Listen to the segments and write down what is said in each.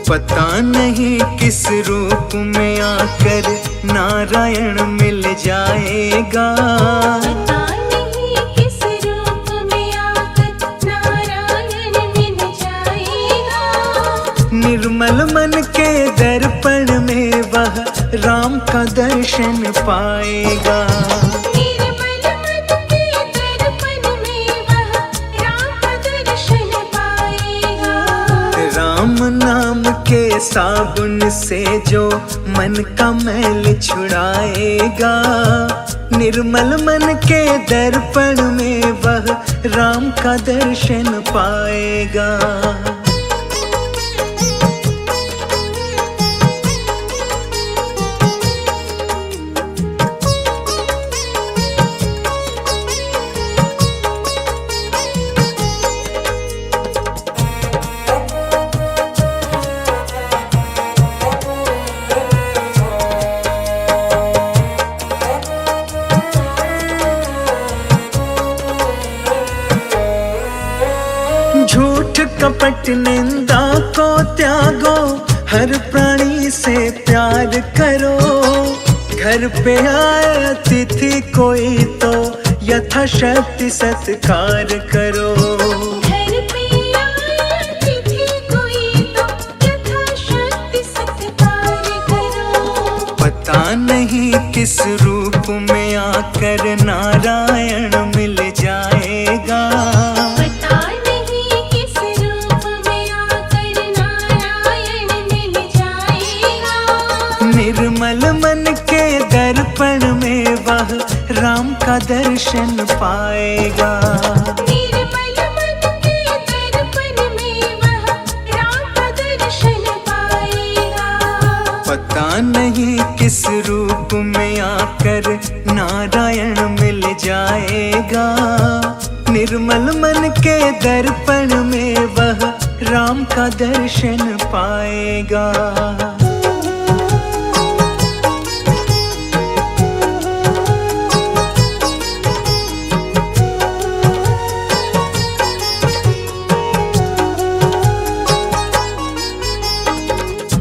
पता नहीं किस रूप में आकर नारायण मिल जाएगा। पता नहीं किस रूप में आकर नारायण मिल जाएगा। निर्मल मन के दर्पण में वह राम का दर्शन पाएगा। निर्मल मन के दर्पण में वह राम का दर्शन पाएगा। राम नाम के साबुन से जो मन का मैल छुड़ाएगा। निर्मल मन के दर्पण में वह राम का दर्शन पाएगा। झूठ कपट निंदा को त्यागो, हर प्राणी से प्यार करो। घर पे आए अतिथि कोई तो यथाशक्ति सत्कार करो। घर पे आए अतिथि कोई तो यथाशक्ति सत्कार करो। पता नहीं किस रूप में आकर नारायण मिल जाएगा। पता नहीं किस रूप में आकर नारायण मिल जाएगा। निर्मल मन के दर्पण में वह राम का दर्शन पाएगा। निर्मल मन के दर्पण में वह राम का दर्शन पाएगा। पता नहीं किस रूप में आकर नारायण मिल जाएगा। निर्मल मन के दर्पण में वह राम का दर्शन पाएगा।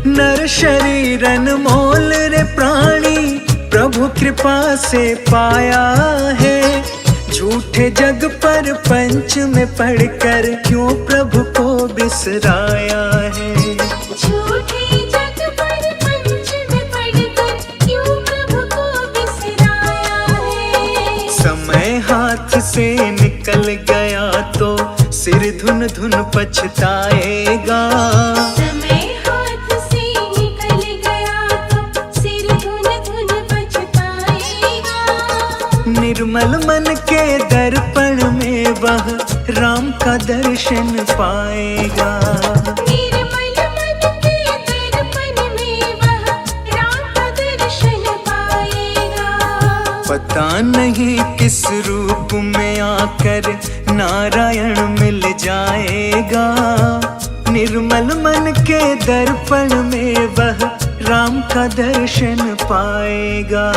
नर शरीर अनमोल रे प्राणी, प्रभु कृपा से पाया है। झूठे जग पर पंच में पढ़कर क्यों प्रभु को बिसराया है। झूठे जग पर पंच में पढ़कर क्यों प्रभु को बिसराया है। समय हाथ से निकल गया तो सिर धुन धुन पछताएगा। समय हाथ से निकल गया तो सिर धुन धुन पछताएगा। निर्मल मन के दर्पण में वह राम का दर्शन पाएगा। निर्मल मन के दर्पण में वह राम का दर्शन पाएगा। पता नहीं किस रूप में आकर नारायण मिल जाएगा। निर्मल मन के दर्पण में वह राम का दर्शन पाएगा।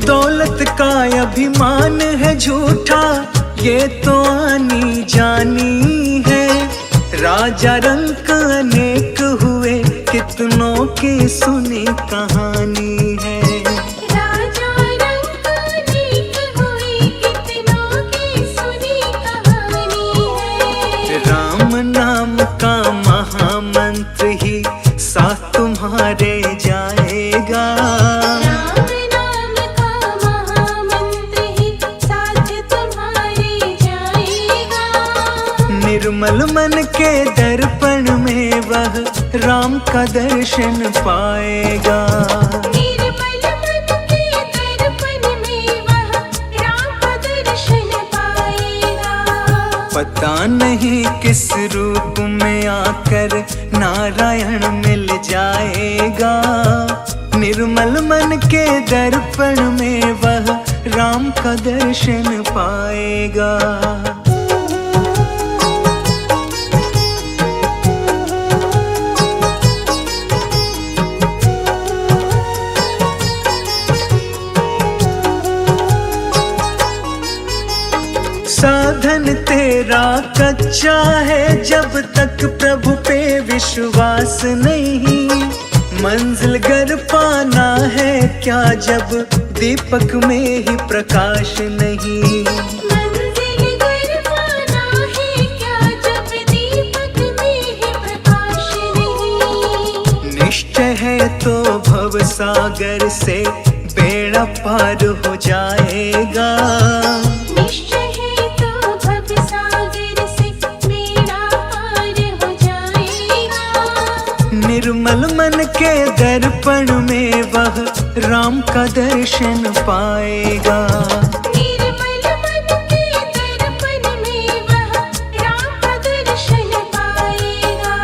दौलत का अभिमान है झूठा, ये तो आनी जानी है। राजा रंक अनेक हुए, कितनों की सुनी कहानी है। राजा रंक अनेक हुए, कितनों की सुनी कहानी है। राम नाम का महामंत्र ही साथ तुम्हारे जाएगा। राम नाम का महामंत्र ही साथ तुम्हारे जाएगा। निर्मल मन के दर्पण में वह राम का दर्शन पाएगा। निर्मल मन के दर्पण में वह राम का दर्शन पाएगा। पता नहीं किस रूप में आकर नारायण मिल जाएगा। निर्मल मन के दर्पण में वह राम का दर्शन पाएगा। साधन तेरा कच्चा है जब तक प्रभु पे विश्वास नहीं। मंजिल घर पाना है क्या जब दीपक में ही प्रकाश नहीं। मंजिल घर पाना है क्या जब दीपक में ही प्रकाश नहीं। निश्चय है तो भव सागर से बेड़ा पार हो जाएगा। निश्चय है तो भव सागर से बेड़ा पार हो जाएगा। निर्मल मन के दर्पण में वह राम का दर्शन पाएगा। निर्मल मन के दर्पण में वह राम का दर्शन पाएगा।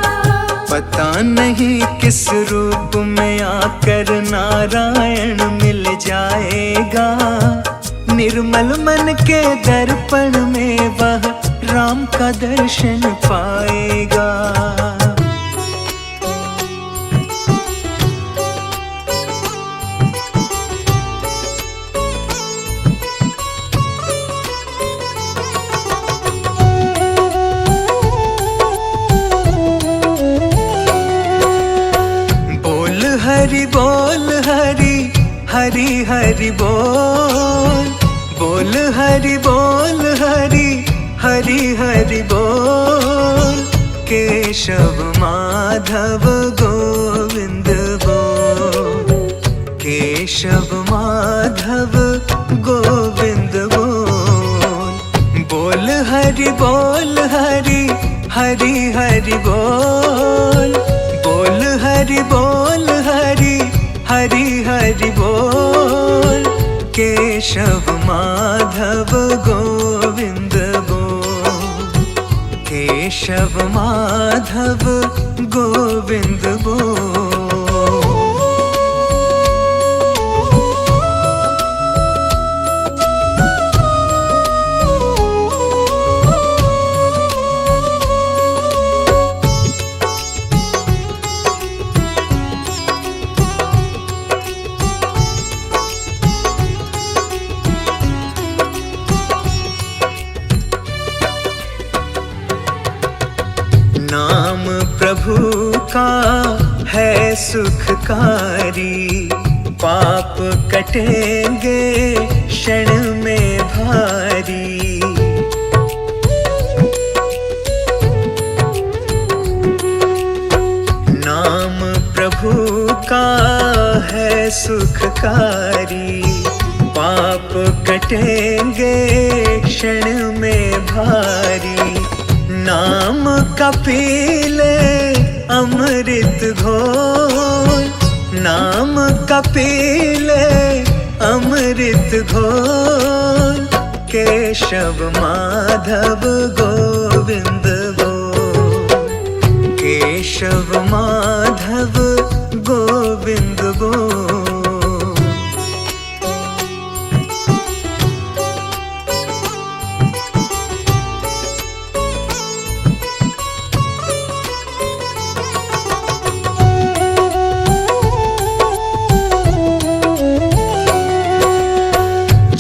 पता नहीं किस रूप में आकर नारायण मिल जाएगा। निर्मल मन के दर्पण में वह राम का दर्शन पाएगा। हरि बोल हरि हरि हरि बोल। बोल हरि बोल हरि हरि हरि बोल। केशव माधव गोविंद बोल। केशव माधव गोविंद बोल। बोल हरि बोल हरि हरि हरि बोल। बोल हरि बोल हरि हरि हरि बोल। केशव माधव गोविंद बोल। केशव माधव गोविंद बोल। नाम प्रभु का है सुखकारी। पाप कटेंगे क्षण में भारी। नाम प्रभु का है सुखकारी। पाप कटेंगे क्षण में भारी। नाम का पी ले अमृत घोल। नाम का पी ले अमृत घोल। केशव माधव गोविंद बोल। केशव माधव गोविंद बोल।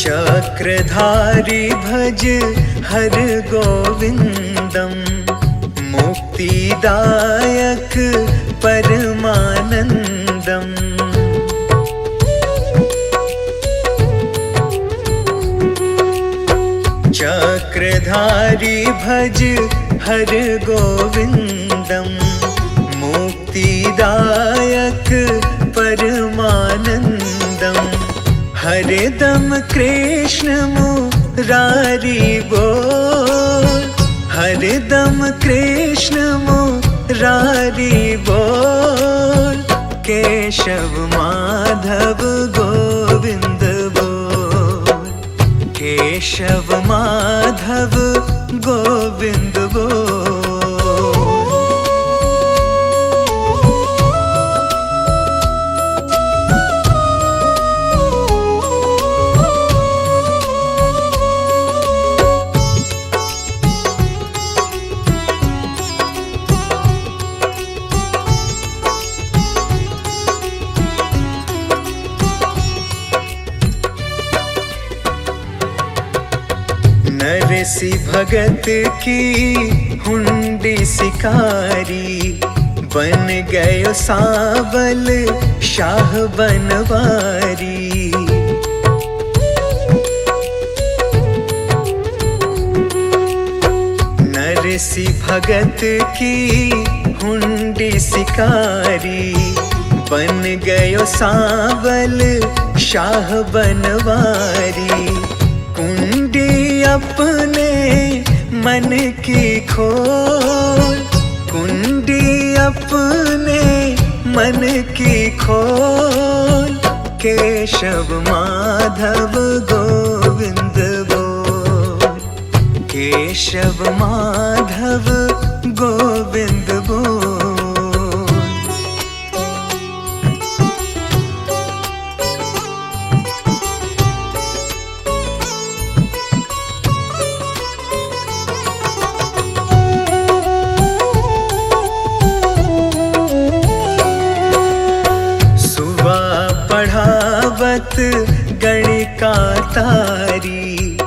चक्रधारी भज हर गोविंदम। मुक्तिदायक परमानंदम। चक्रधारी भज हर गोविंदम। मुक्तिदायक परमानंदम। हरदम कृष्ण मुरारी बोल। हरदम कृष्ण मुरारी बोल। केशव माधव गोविंद बोल। केशव माधव गोविंद बोल। नरसी भगत की हुंडी शिकारी, बन गयो सावल शाह बनवारी। नरसी भगत की हुंडी शिकारी, बन गयो सावल शाह बनवारी। कुंडी अपने मन की खोल, कुंडी अपने मन की खोल, केशव माधव गोविंद बोल। केशव माधव गोविंद बोल। पढ़ावत गणिका तारी,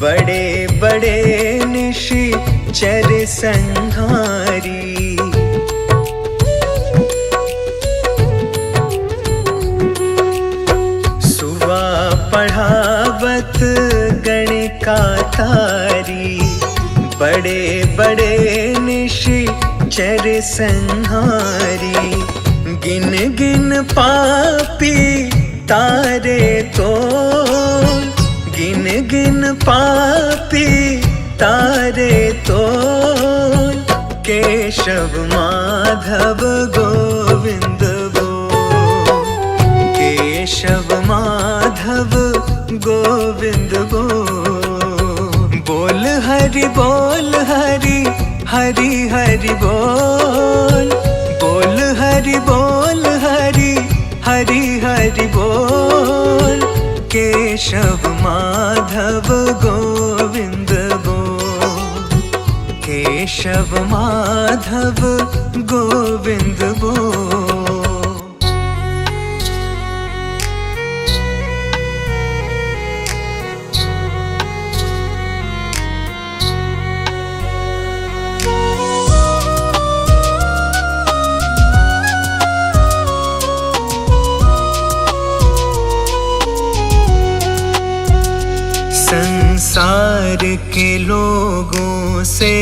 बड़े बड़े निशिचर संहारी। सुवा पढ़ावत गणिका तारी, बड़े बड़े निशिचर संहारी। गिन गिन पापी तारे तोल, गिन गिन पापी तारे तोल, केशव माधव गोविंद बोल। केशव माधव गोविंद बोल। बोल हरि बोल हरि, हरि हरि बोल। बोल हरि बोल हरि, हरि हरि बोल। केशव माधव गोविंद बोल। केशव माधव गोविंद बोल। संसार के लोगों से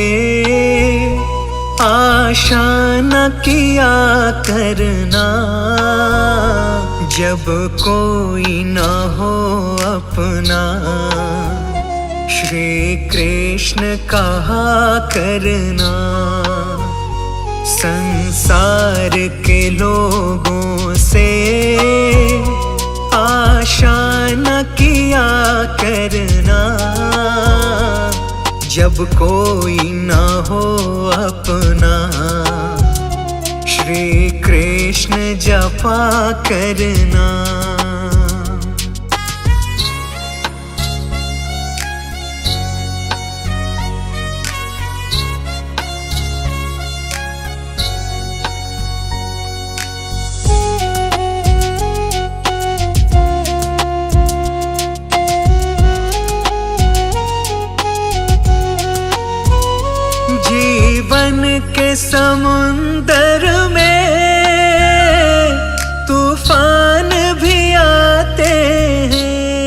आशा न किया करना, जब कोई न हो अपना। श्री कृष्ण कहा करना। संसार के लोगों से आशा न किया करना, जब कोई न हो अपना। श्री कृष्ण जपा करना। जीवन के समुंदर में तूफान भी आते हैं।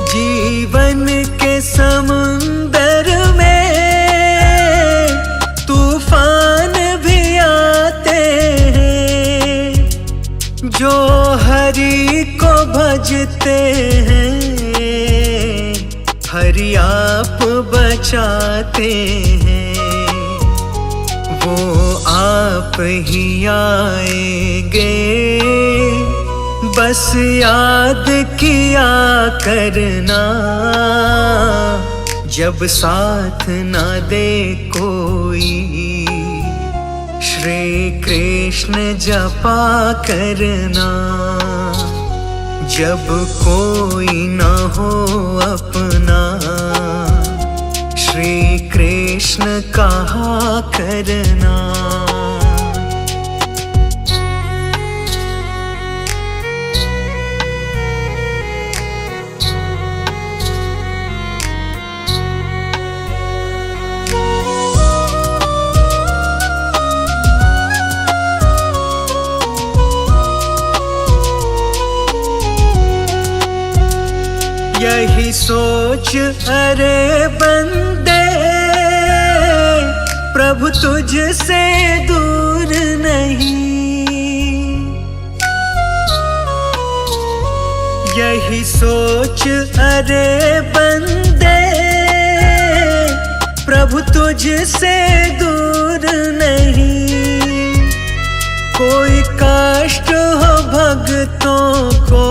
जीवन के समुंदर में तूफान भी आते हैं। जो हरि को भजते हैं, हरि आप बचाते हैं। वो आप ही आएंगे, बस याद किया करना, जब साथ न दे कोई श्री कृष्ण जपा करना। जब कोई न हो अपना श्री कृष्ण कहा करना। यही सोच अरे बंदे, प्रभु तुझसे दूर नहीं। यही सोच अरे बंदे, प्रभु तुझसे दूर नहीं। कोई कष्ट हो भक्तों को,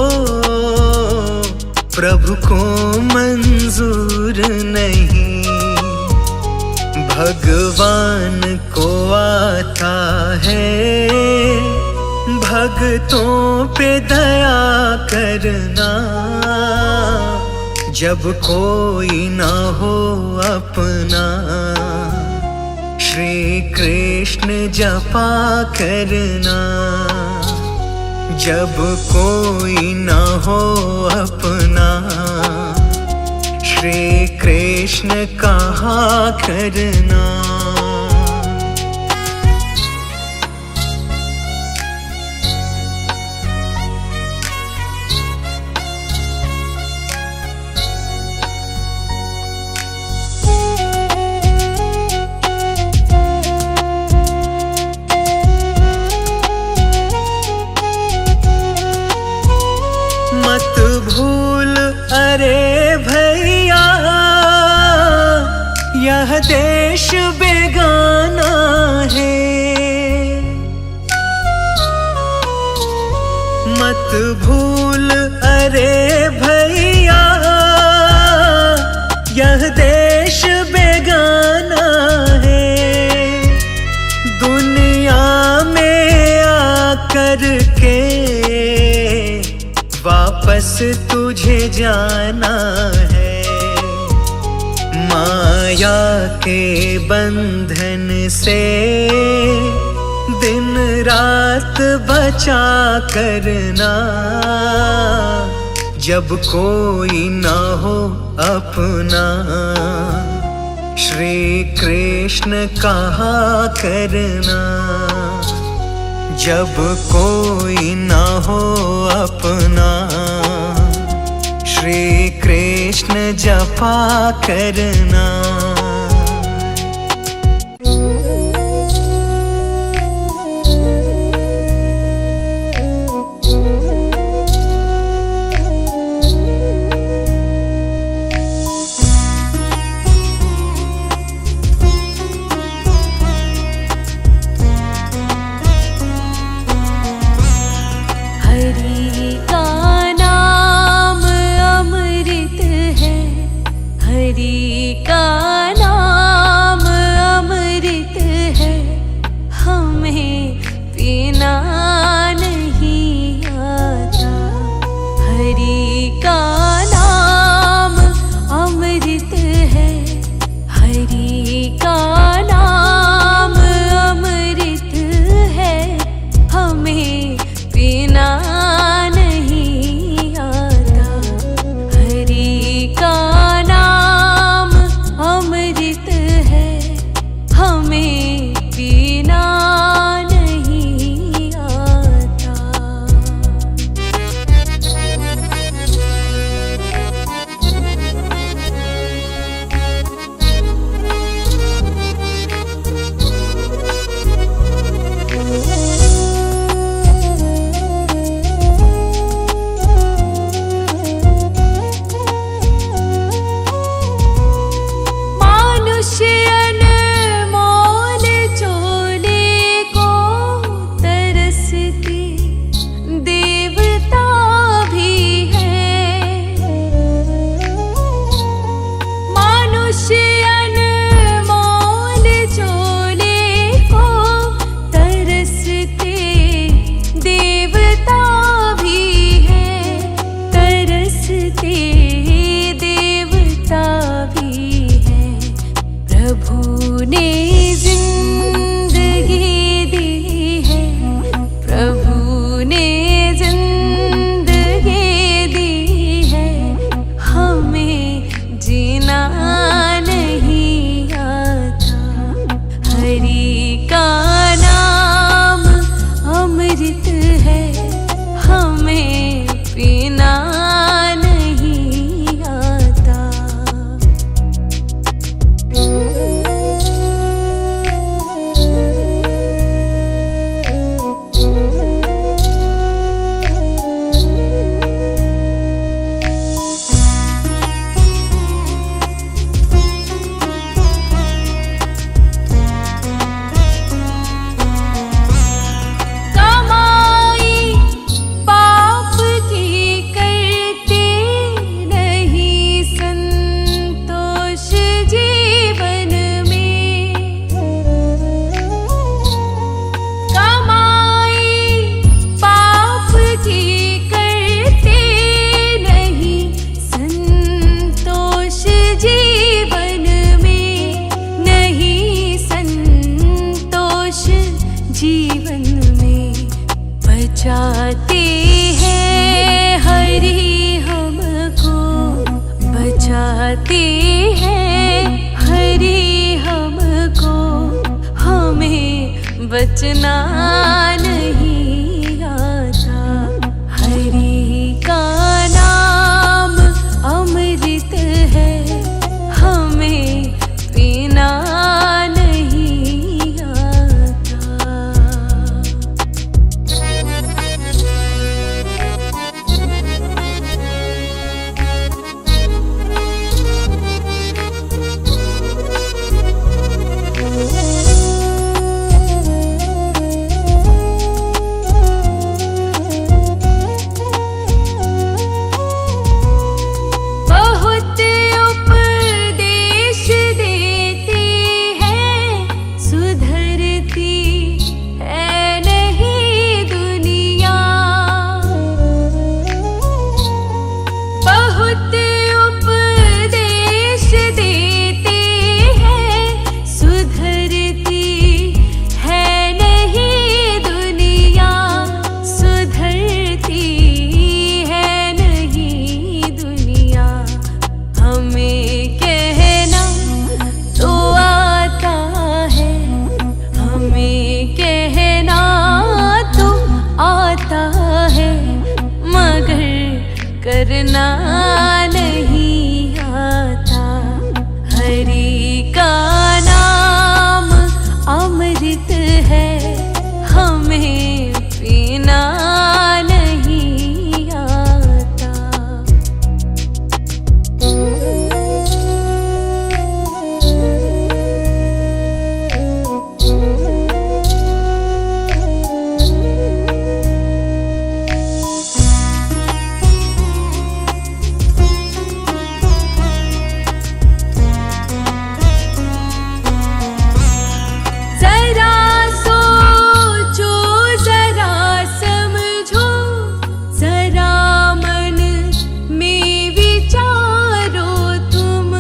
प्रभु को मंजूर नहीं। भगवान को आता है भक्तों पे दया करना। जब कोई ना हो अपना श्री कृष्ण जपा करना। जब कोई ना हो अपना श्री कृष्ण कहा करना। मत भूल अरे भैया, यह देश बेगाना है। मत भूल अरे भैया, यह देश बेगाना है। दुनिया में आकर के वापस तुझे जाना है। माया के बंधन से दिन रात बचा करना। जब कोई ना हो अपना श्री कृष्ण कहा करना। जब कोई ना हो अपना श्री कृष्ण जपा करना। हरि का नाम अमृत है, हरि का ने जिंदगी दी है, प्रभु ने जिंदगी दी है, हमें जीना नहीं आता। हरि का नाम अमृत है, हमें पीना नहीं आता। कमाई पाप की करते नहीं संतोष जीवन में। कमाई पाप की करते नहीं संतोष जीवन में, नहीं संतोष जीवन में। बचाते हैं हरि हमको, बचाते हैं हरि हमको, हमें बचना नहीं आता। हरि का नाम अमृत है, हमें पीना नहीं आता। बहुत उपदेश देती है, सुधरती है नहीं दुनिया। बहुत उपदेश देती है, सुधरती है नहीं दुनिया, सुधरती है नहीं दुनिया। हमें कहना तो आता है, हमें कहना तो आता है, मगर करना नहीं आता। हरि का नाम अमृत है, हमें पीना नहीं आता। जरा सोचो, जरा समझो, जरा मन में विचारो तुम।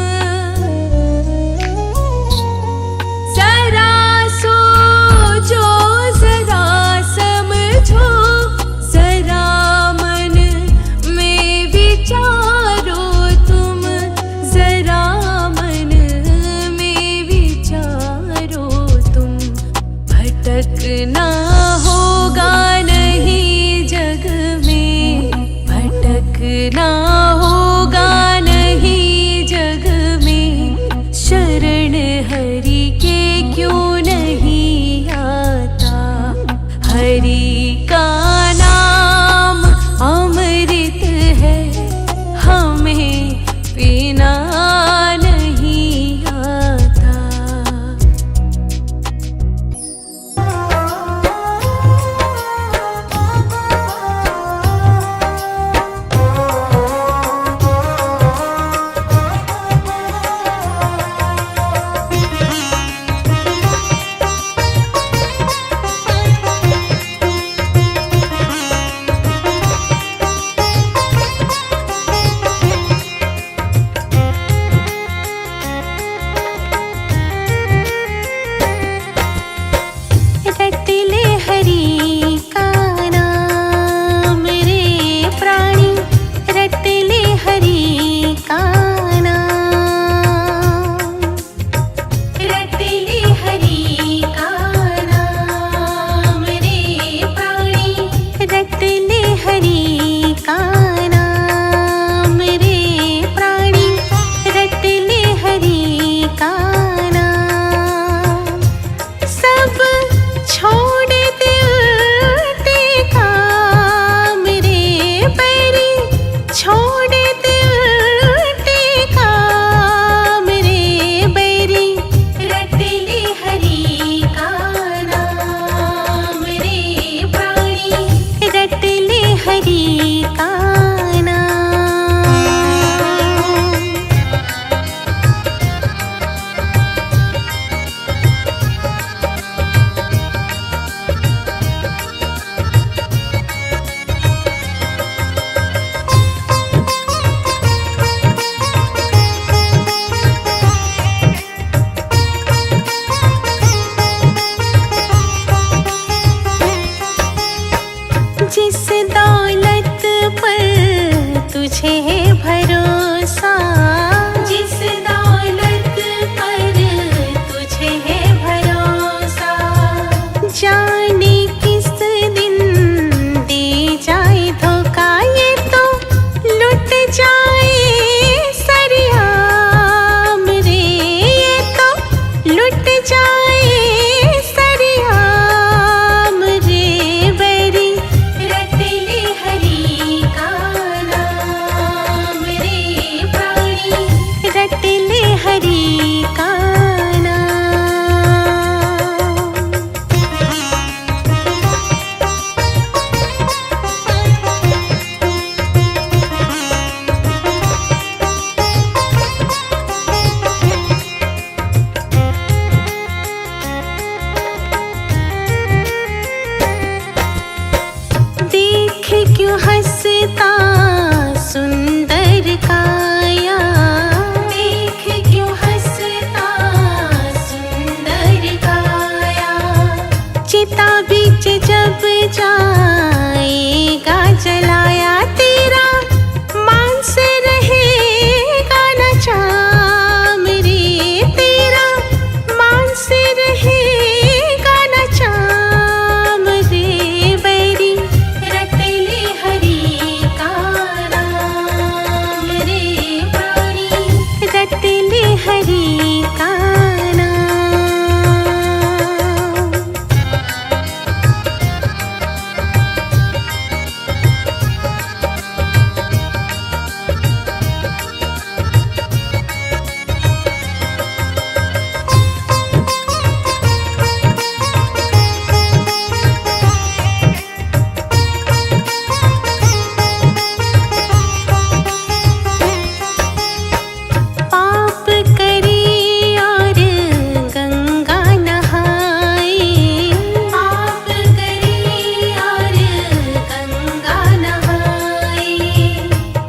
जरा सोचो, जरा समझो, जरा मन में विचारो तुम। जरा मन में विचारो तुम। भटकना होगा नहीं जग में, भटकना होगा नहीं जग में। शरण हरि के क्यों नहीं आता। हरि का नाम अमृत है, हमें पीना नहीं आता। टूट जाए सरियाम रे बैरी, रट ले हरि का नाम रे प्राणी, रट ले हरि का क्यों हंसता सुंदर काया, देख क्यों हंसता सुंदर काया, चिता बीच जब जाएगा जलाया तेरा, मांस रहेगा न चाम रे तेरा, मांस रहेगा न चाम रे बैरी, रट ले हरि का नाम रे प्राणी, रट ले हरि का नाम। पाप करे और गंगा नहाए, पाप करे और गंगा नहाए,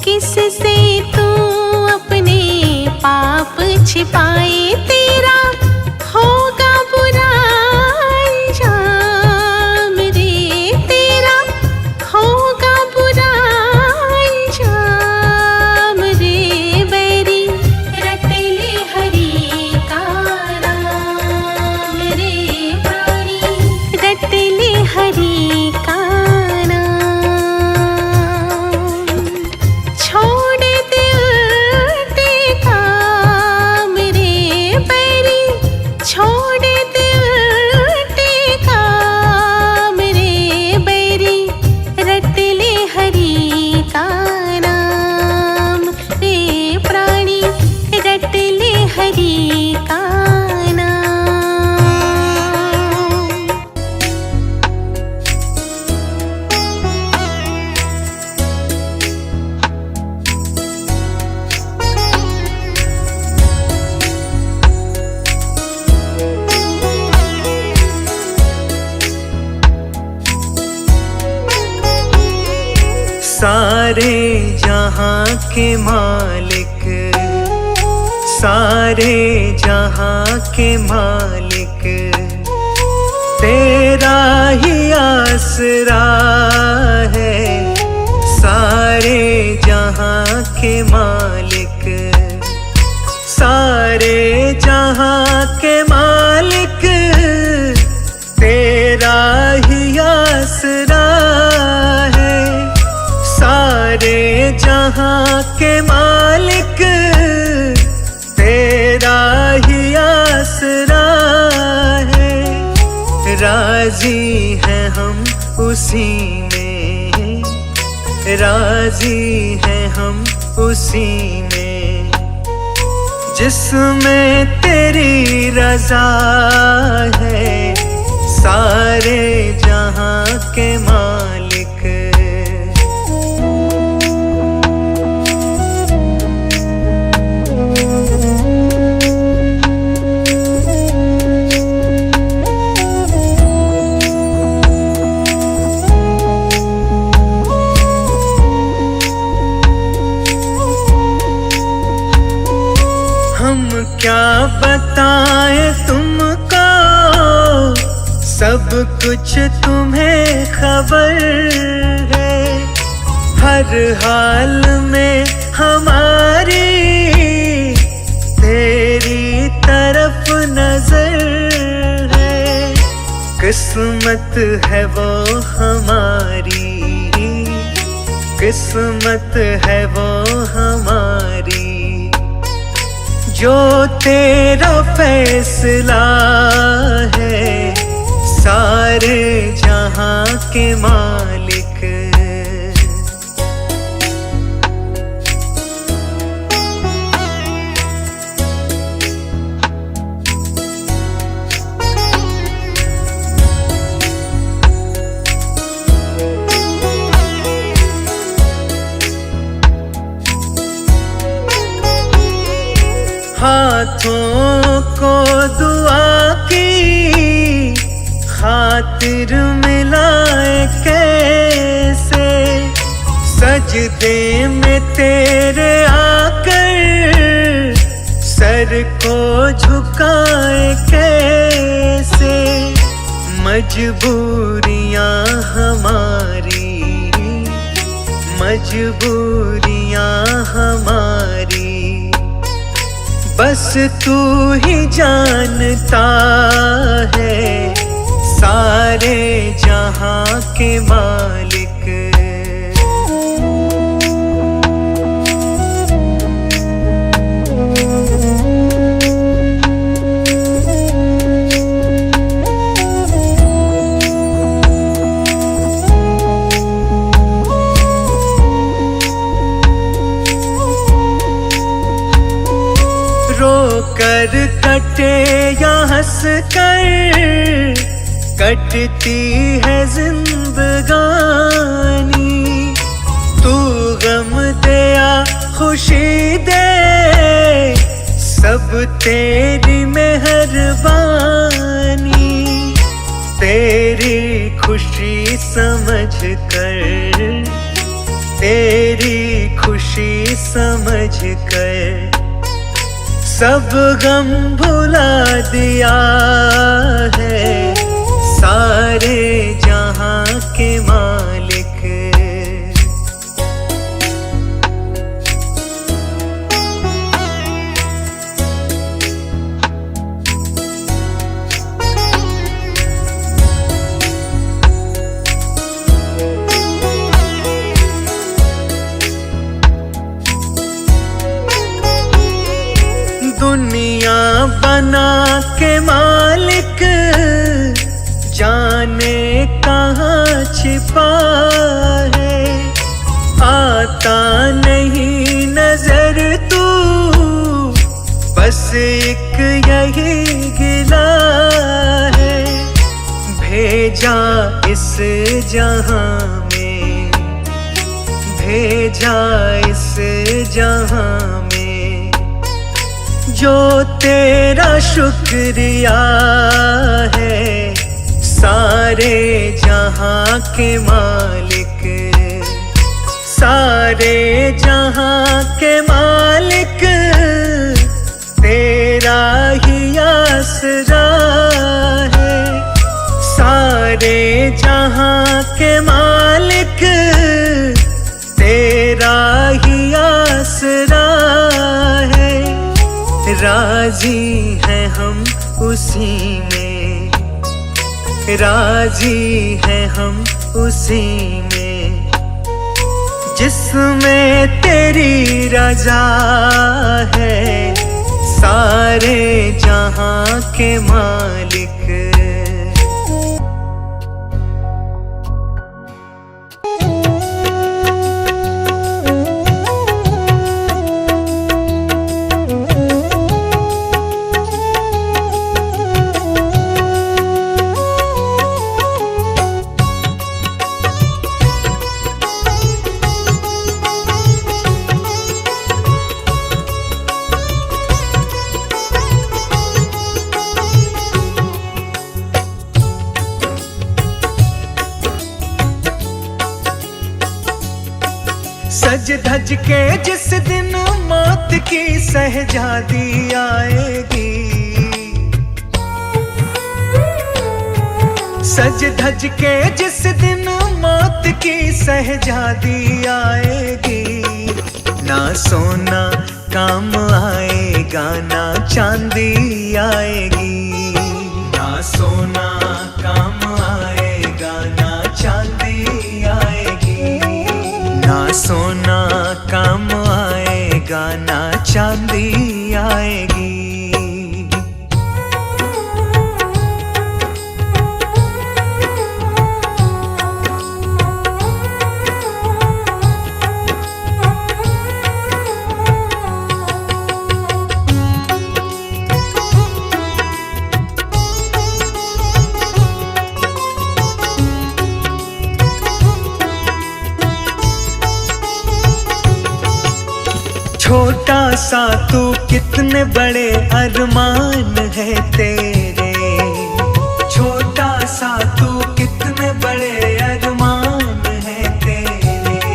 किससे तू अपने पाप छिपाए तेरा होगा बुरा अंजाम रे तेरा, होगा बुरा अंजाम रे बैरी, रट ले हरि का नाम रे प्राणी, रट ले हरि का नाम। छोड़ दे उल्टे काम रे बैरी, छोड़ दे उल्टे काम रे बैरी, रट ले हरि का नाम रे प्राणी, रट ले हरि का नाम। सारे जहां के मालिक, सारे जहां के मालिक, तेरा ही आसरा है। सारे जहां के मालिक, सारे जहां के मालिक, तेरा ही आसरा है। सारे जहां के मालिक, तेरा ही आसरा है। राजी हैं हम उसी में, राजी हैं हम उसी में, जिसमें तेरी रजा है। सारे जहां के मालिक, हम क्या बताएं तुमको, सब कुछ तुम्हें खबर है। हर हाल में हमारी तेरी तरफ नजर है। किस्मत है वो हमारी, किस्मत है वो हमारी, जो तेरा फैसला है सारे जहां के मालिक। हाथों को दुआ की खातिर मिलाए कैसे, सजदे में तेरे आकर सर को झुकाए कैसे। मजबूरियां हमारी, मजबूरियां हमारी, बस तू ही जानता है सारे जहां के मालिक। कर कटे या हंस कर कटती है जिंदगानी, तू गम दे या खुशी दे सब तेरी मेहरबानी। तेरी खुशी समझ कर, तेरी खुशी समझ कर सब गम भुला दिया है सारे जहां के मालिक। दुनिया बना के मालिक जाने कहाँ छिपा है, आता नहीं नजर तू बस एक यही गिला है। भेजा इस जहां में, भेजा इस जहां में जो तेरा शुक्रिया है सारे जहां के मालिक। सारे जहां के मालिक तेरा ही आसरा है, सारे जहां के मालिक तेरा ही आसरा है। राजी हैं हम उसी में, राजी हैं हम उसी में जिसमें तेरी रजा है सारे जहां के मालिक। सज धज के जिस दिन मौत की सहजादी आएगी, सज धज के जिस दिन मौत की सहजादी आएगी। ना सोना काम आएगा ना चांदी आएगी, ना सोना काम आएगा ना चांदी आएगी, ना सोना काम आएगा ना चांदी आएगी। सा तू कितने बड़े अरमान है तेरे, छोटा सा तू कितने बड़े अरमान है तेरे।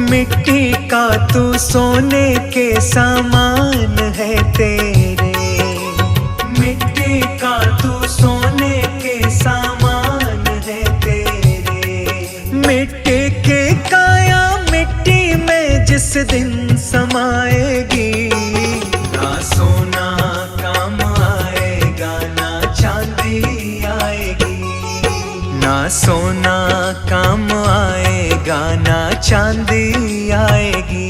मिट्टी का तू सोने के सामान है तेरे, मिट्टी का तू सोने के सामान है तेरे। मिट्टी के काया मिट्टी में जिस दिन समाएगी, ना सोना काम आएगा ना चांदी आएगी, ना सोना काम आएगा ना चांदी आएगी।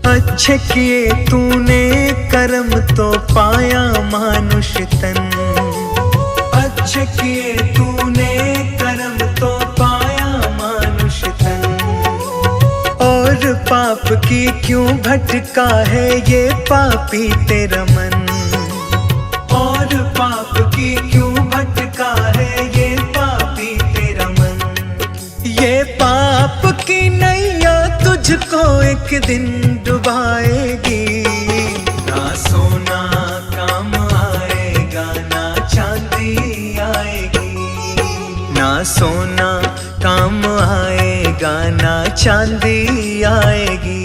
अच्छे किए तूने कर्म तो पाया मानुष तन, अच्छे किए तूने कर्म तो पाया मानुष तन। और पाप की क्यों भटका है ये पापी तेरा मन, और पाप की क्यों भटका है ये पापी तेरा मन। ये पाप की नैया तुझको एक दिन डुबाएगी, ना सोना काम आएगा ना चांदी आएगी, ना सोना काम आएगा ना चांदी आएगी।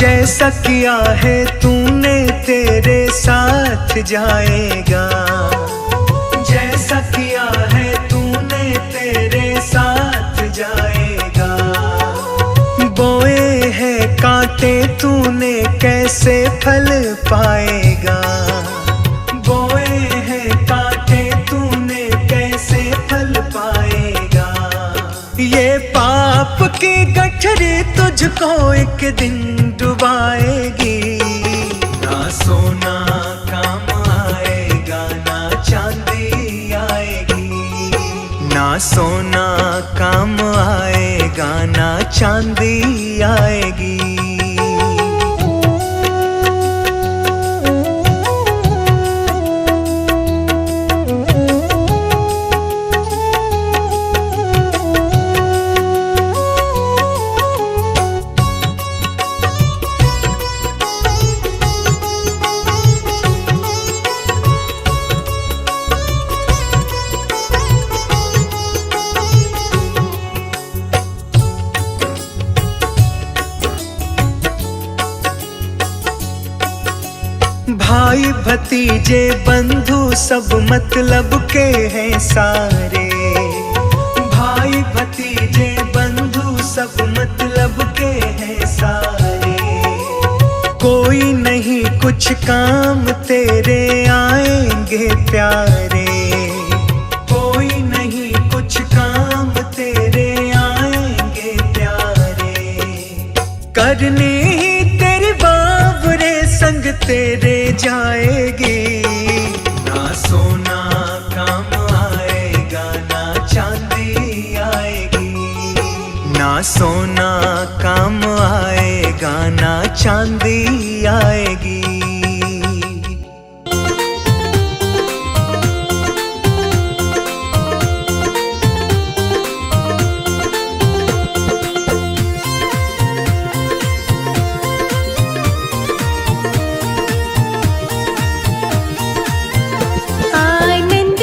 जैसा किया है तूने तेरे साथ जाएगा, जैसा किया है तूने तेरे साथ जाएगा। बोए हैं कांटे तूने कैसे फल पाएगा, बोए हैं कांटे तूने कैसे फल पाएगा। ये पाप की गठरी तुझको एक दिन डुबाएगी, ना सोना काम आएगा ना चांदी आएगी, ना सोना काम आएगा ना चांदी आएगी। भाई भतीजे बंधु सब मतलब के हैं सारे, भाई भतीजे बंधु सब मतलब के हैं सारे। कोई नहीं कुछ काम तेरे आएंगे प्यारे, कोई नहीं कुछ काम तेरे आएंगे प्यारे। करनी ही तेरी बावरे संग तेरे जाएगी, ना सोना काम आएगा ना चांदी आएगी, ना सोना काम आएगा ना चांदी आएगी। आनंद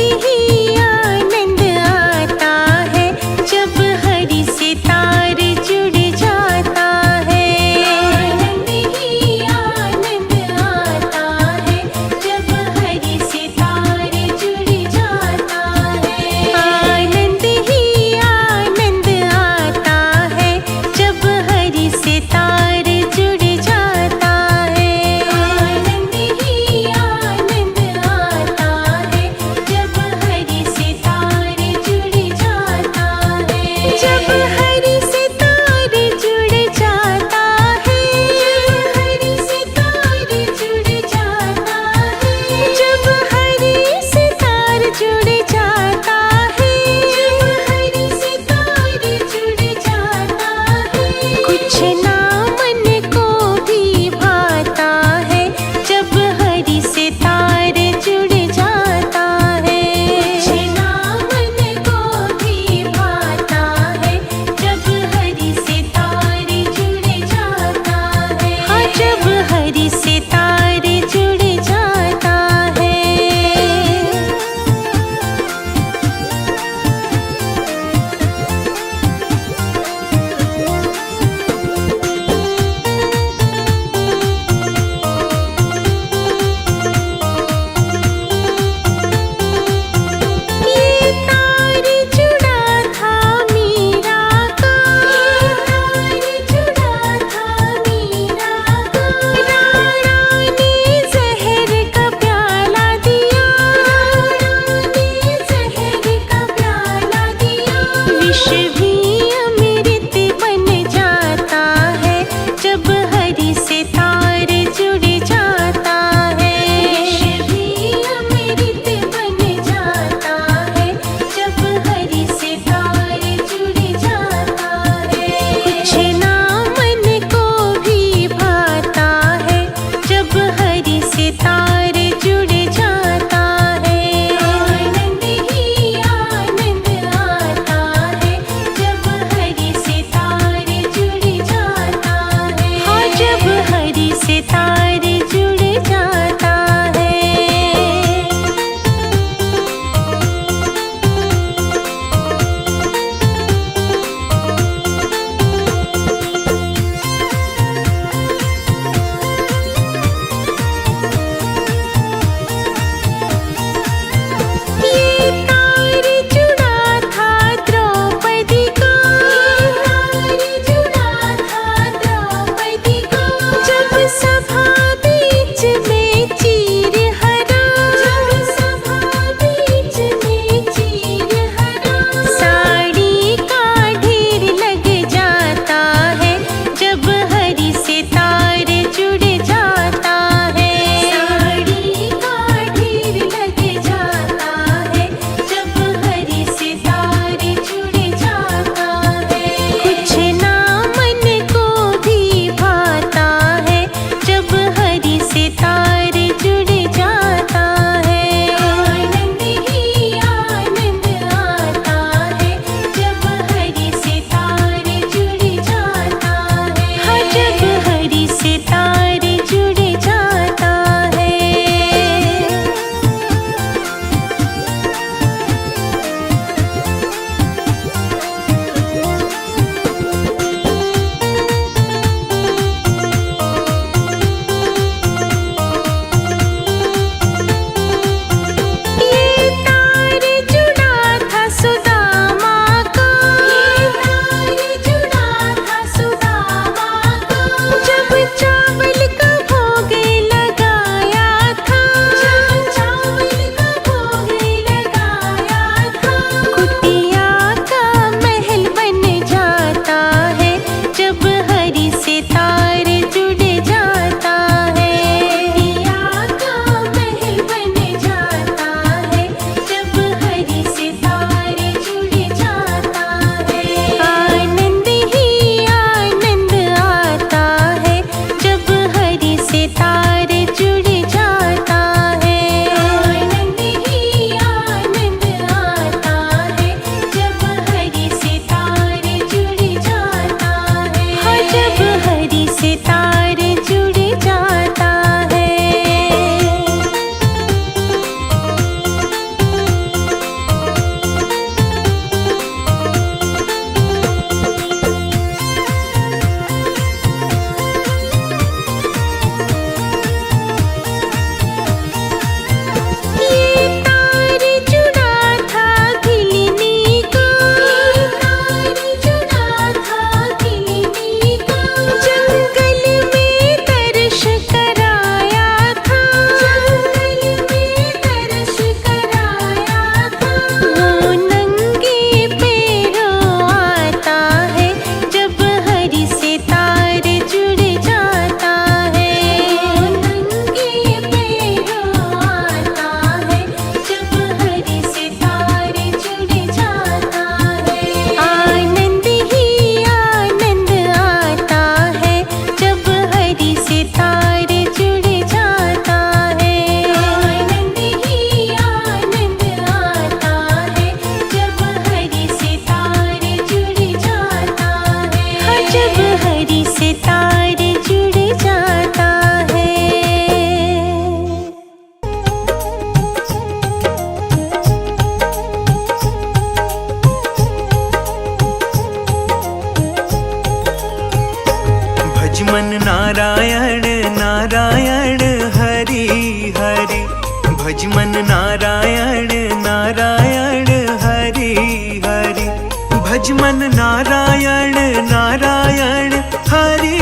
मन नारायण नारायण हरि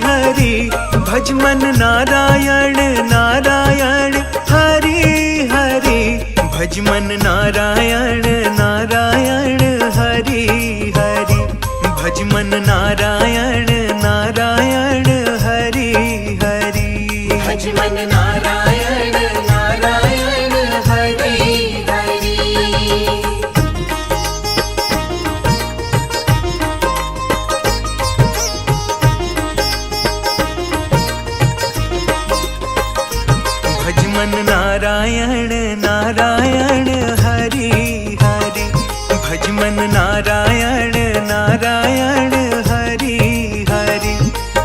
हरि, भज मन नारायण नारायण हरि हरि, भज मन नारायण नारायण हरि हरि, भज मन नारायण नारायण हरि हरि, भज मन नारायण नारायण हरि हरि। भज मन नारायण नारायण हरि हरि, भज मन नारायण नारायण हरि हरि,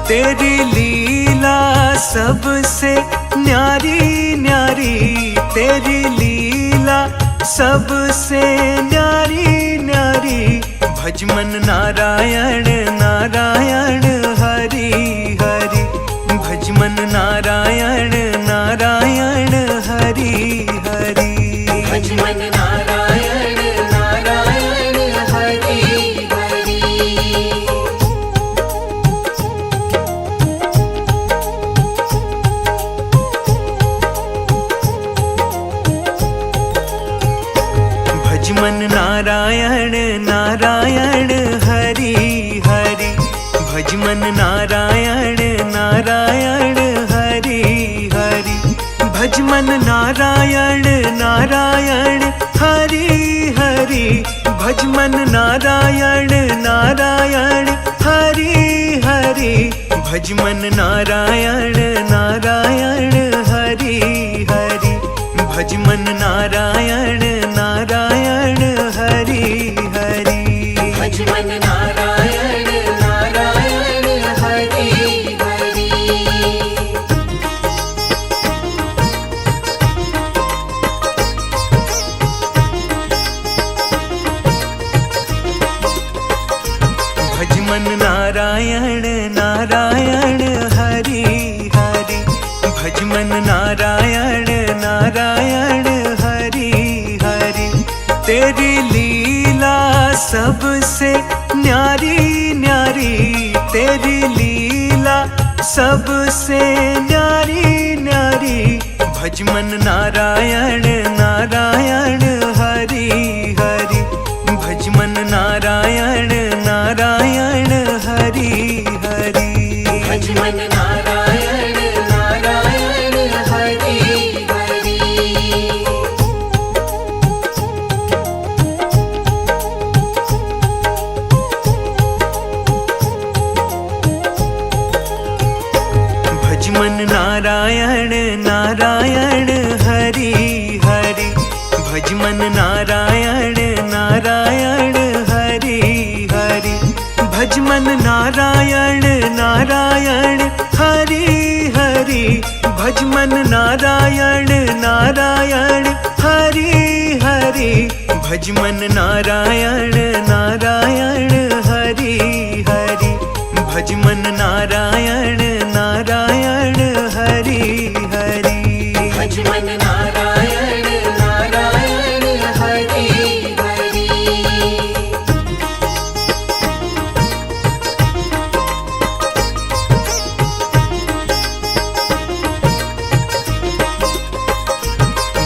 तेरी लीला सबसे न्यारी न्यारी, तेरी लीला सबसे न्यारी न्यारी, भज मन नारायण नारायण हरि हरि, भज मन नारायण नारायण हरि हरि, भज मन नारायण नारायण हरि हरि। भज मन नारायण नारायण हरि हरि, भज मन नारायण नारायण हरि हरि, भज मन नारायण नारायण हरि हरि, भज मन नारायण नारायण हरि हरि, भज मन नारायण नारायण हरि हरि, भज मन नारायण नारायण हरि हरि, भज मन नारायण नारायण हरि हरि। भज मन नारायण नारायण हरि हरि, भज मन नारायण नारायण हरि हरि, तेरी लीला सबसे न्यारी न्यारी, तेरी लीला सबसे न्यारी न्यारी, भज मन नारायण नारायण हरि हरि, भज मन नारायण नारायण हरि हरि, भज मन नारायण नारायण हरि हरि। भज मन नारायण नारायण हरि हरि, भज मन नारायण नारायण हरि हरि, भज मन नारायण नारायण हरि हरि, भज मन नारायण नारायण हरि हरि, भज मन नारायण नारायण हरि हरि, भज मन नारायण नारायण हरि हरि, भज मन नारायण नारायण हरि हरि।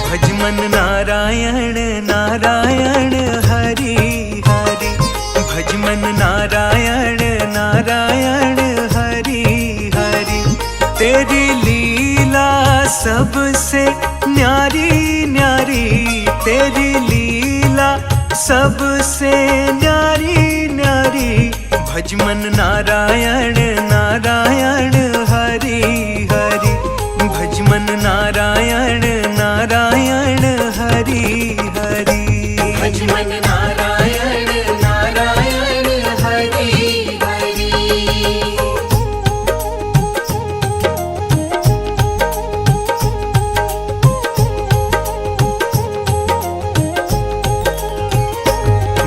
भज मन नारायण नारायण हरि हरि, भज मन नारायण नारायण हरि हरि, तेरी लीला सबसे न्यारी न्यारी, तेरी लीला सबसे न्यारी न्यारी, भज मन नारायण नारायण हरि हरि, भज मन नारायण नारायण हरि हरि, भज मन नारायण नारायण हरि हरि।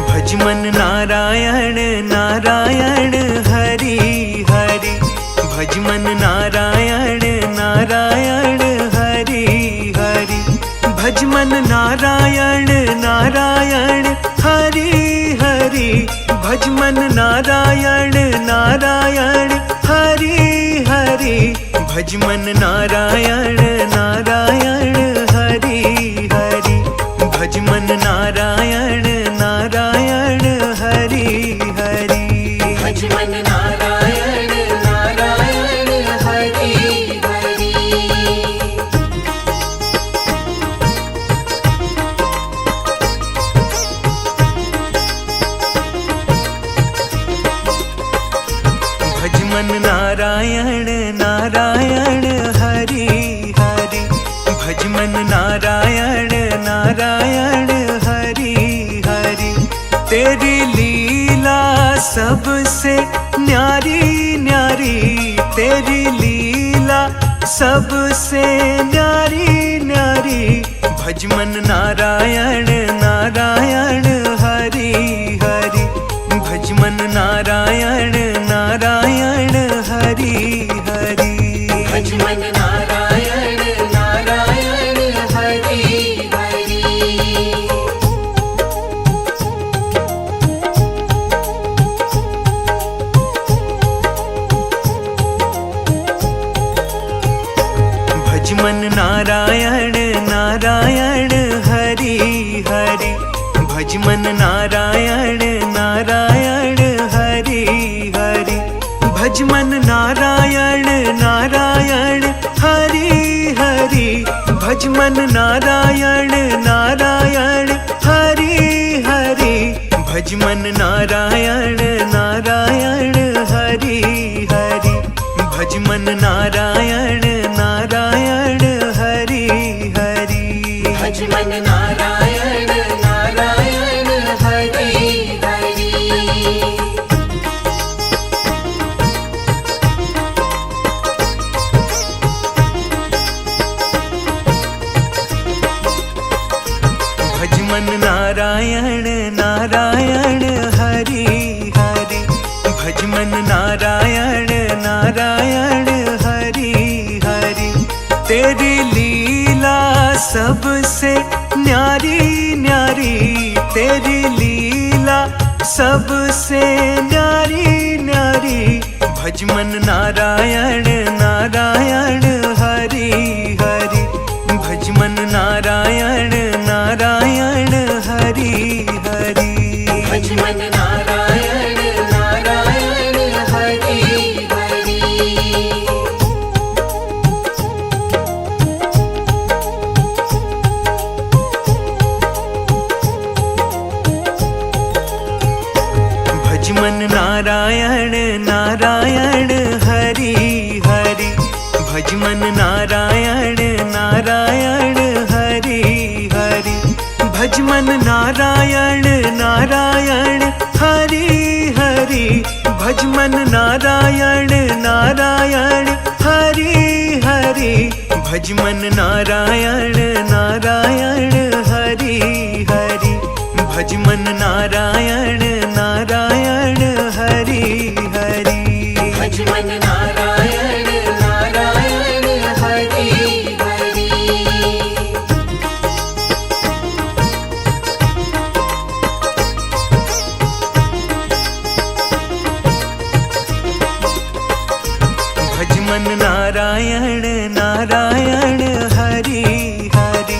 भज मन नारायण नारायण हरि हरि, भज मन नारायण नारायण हरि हरि, भज मन नारायण नारायण हरि हरि, भज मन नारायण नारायण हरि हरि भजमन नारायण नारायण हरि हरि भजमन नारायण नारायण हरि हरि भजमन नारायण नारायण हरि हरि भजमन नारायण नारायण हरि हरि भजमन नारायण नारायण हरि हरि तेरी लीला सबसे न्यारी न्यारी तेरी लीला सबसे न्यारी न्यारी भजमन नारायण नारायण हरि हरि भजमन नारायण नारायण हरि हरि भजमन नारायण नारायण हरि हरि भजमन नारायण नारायण हरि हरि भजमन नारायण नारायण हरि हरि भजमन नारायण नारायण हरि हरि भजमन नारायण नारायण हरि हरि भजमन नारायण नारायण हरि हरि भजमन नारायण नारायण हरि हरि भजमन नारायण नारायण हरि हरि भजमन नारायण नारायण हरि हरि भजमन नारायण नारायण हरि हरि तेरी लीला सबसे न्यारी न्यारी तेरी लीला सबसे न्यारी न्यारी भजमन नारायण नारायण हरि हरि भजमन नारायण नारायण हरि हरि भजमन नारायण नारायण हरि हरि भजमन नारायण नारायण हरि हरि भजमन नारायण नारायण हरि हरि भजमन नारायण नारायण हरि हरि भजमन नारायण नारायण हरि हरि भजमन नारायण नारायण हरि हरि भजमन नारायण नारायण हरि हरि भजमन नारायण नारायण हरि हरि भजमन नारायण नारायण हरि हरि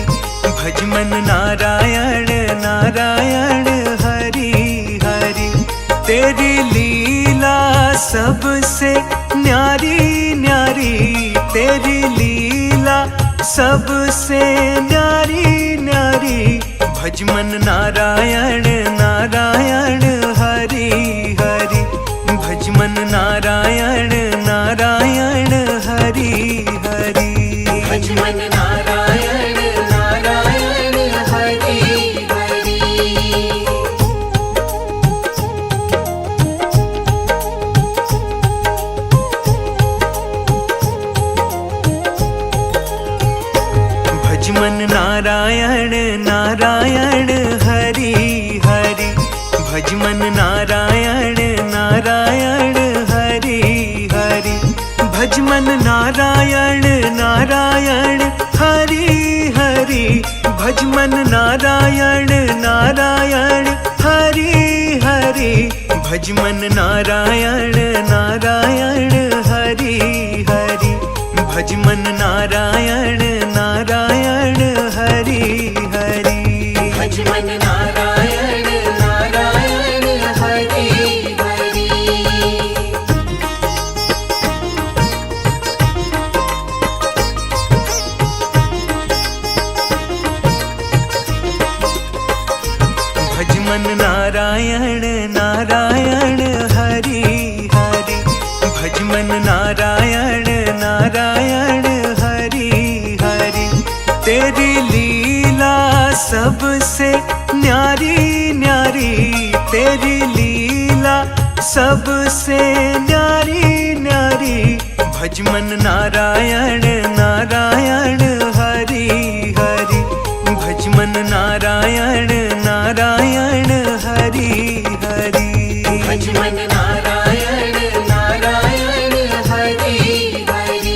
भजमन नारायण नारायण हरि हरि तेरी लीला सबसे न्यारी न्यारी तेरी लीला सबसे न्यारी न्यारी भजमन नारायण नारायण हरि हरि भजमन नारायण नारायण हरि हरि भजमन नारायण नारायण हरि हरि भजमन नारायण नारायण हरि हरि भजमन नारायण नारायण हरि हरि भजमन नारायण नारायण हरि हरि भजमन नारायण नारायण हरि हरि भज मन नारायण नारायण हरि हरि, भज मन नारायण नारायण हरि हरि, भज मन नारायण नारायण हरि हरि। भज मन नारायण नारायण हरि हरि, भज मन नारायण नारायण हरि हरि। तेरी लीला सबसे न्यारी न्यारी, तेरी लीला सबसे न्यारी न्यारी, भज मन नारायण नारायण हरि हरि, भज मन नारायण नारायण हरि हरि, भज मन नारायण नारायण हरि हरि।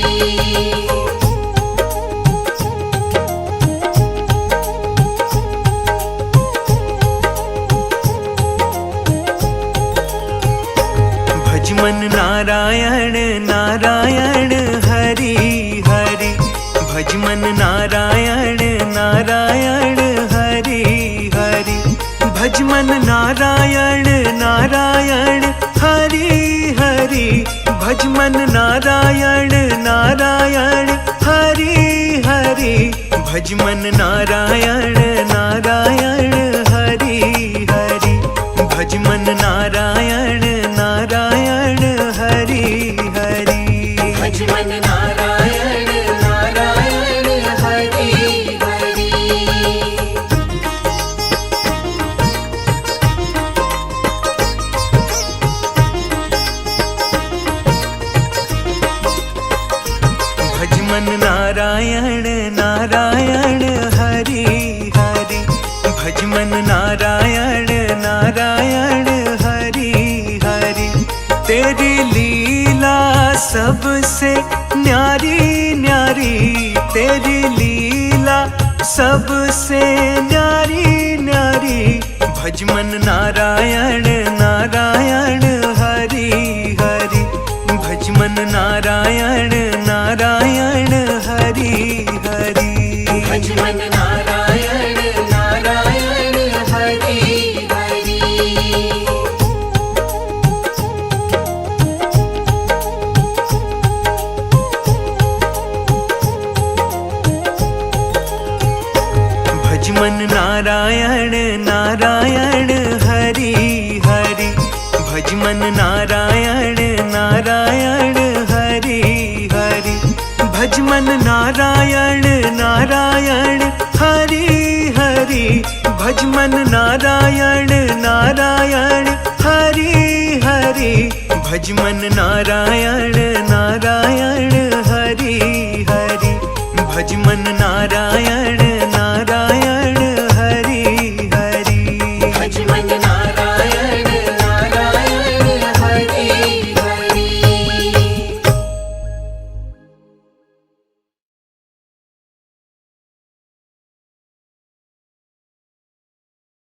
भज मन नारायण नारायण हरि हरि, भज मन नारायण नारायण हरि हरि, भज मन नारायण नारायण हरि हरि, भज मन नारायण नारायण हरि हरि, भज मन नारायण नारायण हरि हरि, भज मन नारायण नारायण हरि हरि, भज मन नारायण नारायण हरि हरि। भज मन नारायण नारायण हरि हरि, भज मन नारायण नारायण हरि हरि। तेरी लीला सबसे न्यारी न्यारी, तेरी लीला सबसे न्यारी न्यारी, भज मन नारायण नारायण हरि हरि, भज मन नारायण नारायण हरि हरि, भज मन नारायण नारायण हरि हरि। भज मन नारायण नारायण हरि हरि, भज मन नारायण नारायण हरि हरि, भज मन नारायण नारायण हरि हरि, भज मन नारायण नारायण हरि हरि, भज मन नारायण नारायण हरि हरि, भज मन नारायण